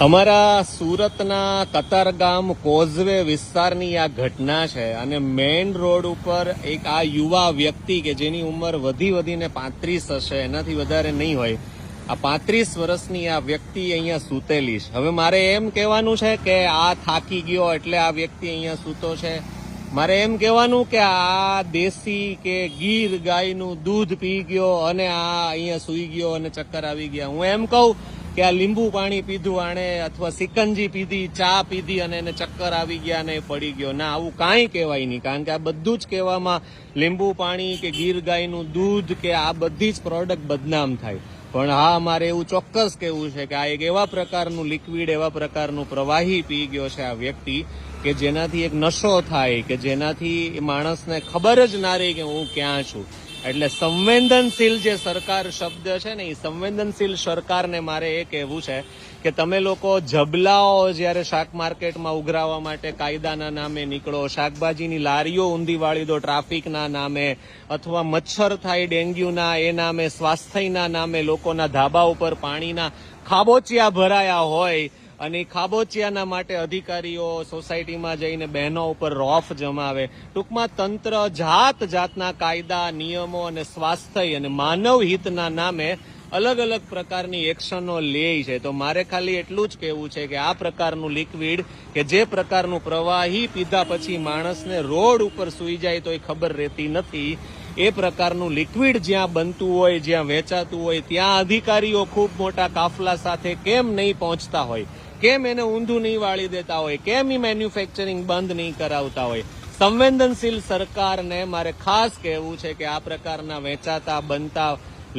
અમારા સુરતના કતારગામ કોઝવે વિસ્તારની આ ઘટના છે અને મેઇન રોડ ઉપર એક આ યુવા વ્યક્તિ કે જેની ઉંમર વધીને 35 હશે, એનાથી વધારે નહીં હોય, આ 35 વર્ષની આ વ્યક્તિ અહીંયા સૂતેલી છે. હવે મારે એમ કહેવાનું છે કે આ થાકી ગયો એટલે આ વ્યક્તિ અહીંયા સૂતો છે. મારે એમ કહેવાનું કે આ દેશી કે ગીર ગાયનું દૂધ પી ગયો અને આ અહીંયા સૂઈ ગયો અને ચક્કર આવી ગયા. હું એમ કહું કે આ લીંબુ પાણી પીધું આણે અથવા સિકંજી પીધી, ચા પીધી અને એને ચક્કર આવી ગયા અને એ પડી ગયો. ના, આવું કાંઈ કહેવાય નહીં, કારણ કે આ બધું જ કહેવામાં લીંબુ પાણી કે ગીર ગાયનું દૂધ કે આ બધી જ પ્રોડક્ટ બદનામ થાય. પણ હા, મારે એવું ચોક્કસ કહેવું છે કે આ એક એવા પ્રકારનું લિક્વિડ, એવા પ્રકારનું પ્રવાહી પી ગયો છે આ વ્યક્તિ કે જેનાથી એક નશો થાય, કે જેનાથી માણસને ખબર જ ના રહી કે હું ક્યાં છું. એટલે સંવેદનશીલ જે સરકાર શબ્દ છે ને, એ સંવેદનશીલ સરકારને મારે એ કહેવું છે કે તમે લોકો જબલાઓ જ્યારે શાક માર્કેટમાં ઉઘરાવવા માટે કાયદાના નામે નીકળો, શાકભાજીની લારીઓ ઊંધી વાળી દો ટ્રાફિકના નામે, અથવા મચ્છર થાય ડેન્ગ્યુના એ નામે, સ્વાસ્થ્યના નામે લોકોના ધાબા ઉપર પાણીના ખાબોચિયા ભરાયા હોય અને ખાબોચિયાના માટે અધિકારીઓ સોસાયટીમાં જઈને બહેનો ઉપર રોફ જમાવે. ટૂંકમાં તંત્ર જાતના કાયદા, નિયમો અને સ્વાસ્થ્ય અને માનવ હિતના નામે અલગ અલગ પ્રકારની એક્શનો લે છે. તો મારે ખાલી એટલું જ કહેવું છે કે આ પ્રકારનું લિક્વિડ કે જે પ્રકારનું પ્રવાહી પીધા પછી માણસને રોડ ઉપર સૂઈ જાય તો એ ખબર રહેતી નથી, એ પ્રકારનું લિક્વિડ જ્યાં બનતું હોય, જ્યાં વેચાતું હોય, ત્યાં અધિકારીઓ ખૂબ મોટા કાફલા સાથે કેમ નહીં પહોંચતા હોય, કેમ એને ઊંધું નહીં વાળી દેતા હોય, કેમ એ મેન્યુફેક્ચરિંગ બંધ નહીં કરાવતા હોય. સંવેદનશીલ સરકારને મારે ખાસ કહેવું છે કે આ પ્રકારના વેચાતા બનતા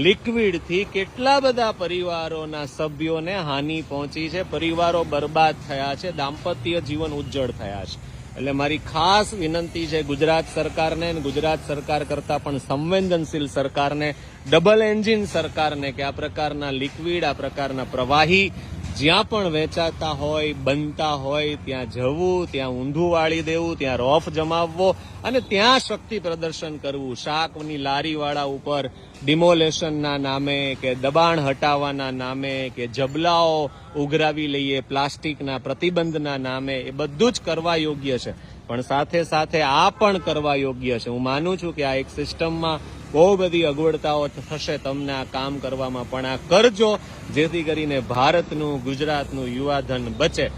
લિક્વિડથી કેટલા બધા પરિવારોના સભ્યોને હાનિ પહોંચી છે, પરિવારો બરબાદ થયા છે, દાંપત્ય જીવન ઉજ્જળ થયા છે. એટલે મારી ખાસ વિનંતી છે ગુજરાત સરકારને, ગુજરાત સરકાર કરતા પણ સંવેદનશીલ સરકારને, ડબલ એન્જિન સરકારને, કે આ પ્રકારના લિક્વિડ, આ પ્રકારના પ્રવાહી જ્યાં પણ વેચાતા હોય, બનતા હોય, ત્યાં જવું, ત્યાં ઊંધું વાળી દેવું, ત્યાં રોફ જમાવવો અને ત્યાં શક્તિ પ્રદર્શન કરવું. શાકની લારીવાળા ઉપર ડિમોલેશનના નામે કે દબાણ હટાવવાના નામે કે જબલાઓ ઉઘરાવી લઈએ પ્લાસ્ટિકના પ્રતિબંધના નામે, એ બધું જ કરવા યોગ્ય છે, પણ સાથે સાથે આ પણ કરવા યોગ્ય છે. હું માનું છું કે આ એક સિસ્ટમમાં બહુ બધી અગવડતાઓ થશે તમને આ કામ કરવામાં, પણ આ કરજો જેથી કરીને ભારતનું, ગુજરાતનું યુવાધન બચે.